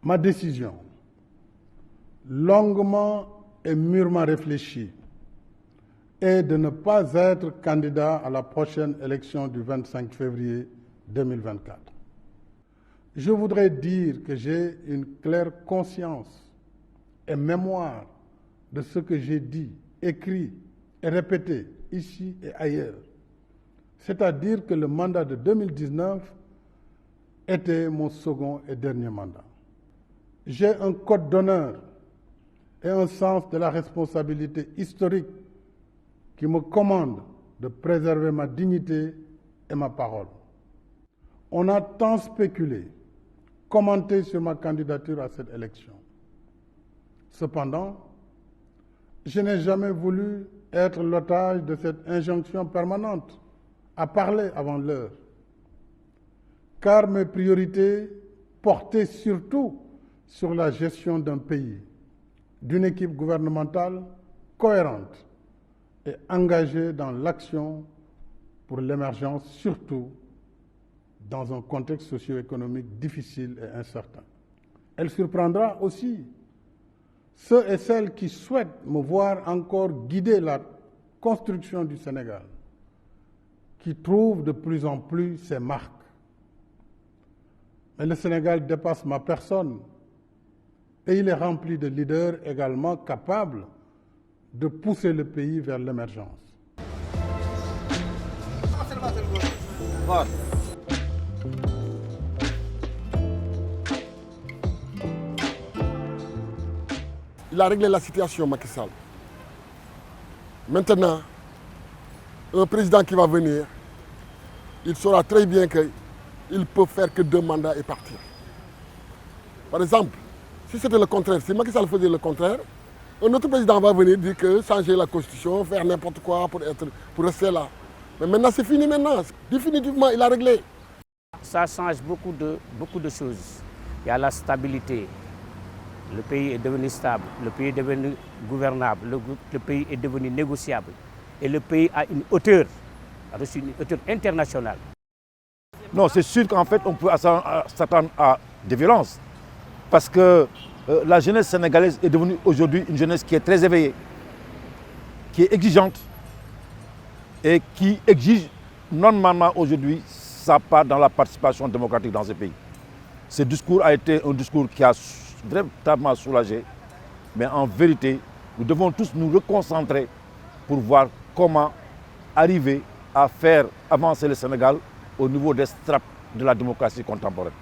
Ma décision, longuement et mûrement réfléchie, est de ne pas être candidat à la prochaine élection du 25 février 2024. Je voudrais dire que j'ai une claire conscience et mémoire de ce que j'ai dit, écrit et répété ici et ailleurs. C'est-à-dire que le mandat de 2019 était mon second et dernier mandat. J'ai un code d'honneur et un sens de la responsabilité historique qui me commande de préserver ma dignité et ma parole. On a tant spéculé, commenté sur ma candidature à cette élection. Cependant, je n'ai jamais voulu être l'otage de cette injonction permanente à parler avant l'heure, car mes priorités portaient surtout sur la gestion d'un pays, d'une équipe gouvernementale cohérente et engagée dans l'action pour l'émergence, surtout dans un contexte socio-économique difficile et incertain. Elle surprendra aussi ceux et celles qui souhaitent me voir encore guider la construction du Sénégal, qui trouve de plus en plus ses marques. Mais le Sénégal dépasse ma personne et il est rempli de leaders également capables de pousser le pays vers l'émergence. Il a réglé la situation, Macky Sall. Maintenant, un président qui va venir, il saura très bien qu'il ne peut faire que 2 mandats et partir. Par exemple, si c'était le contraire, si Macky Sall faisait le contraire, un autre président va venir dire que changer la constitution, faire n'importe quoi pour rester là. Mais maintenant, c'est fini maintenant. Définitivement, il a réglé. Ça change beaucoup de choses. Il y a la stabilité. Le pays est devenu stable, le pays est devenu gouvernable, le pays est devenu négociable. Et le pays a une hauteur internationale. Non, c'est sûr qu'en fait, on peut s'attendre à des violences. Parce que la jeunesse sénégalaise est devenue aujourd'hui une jeunesse qui est très éveillée, qui est exigeante et qui exige normalement aujourd'hui sa part dans la participation démocratique dans ce pays. Ce discours a été un discours qui a véritablement soulagé, mais en vérité, nous devons tous nous reconcentrer pour voir comment arriver à faire avancer le Sénégal au niveau des strates de la démocratie contemporaine.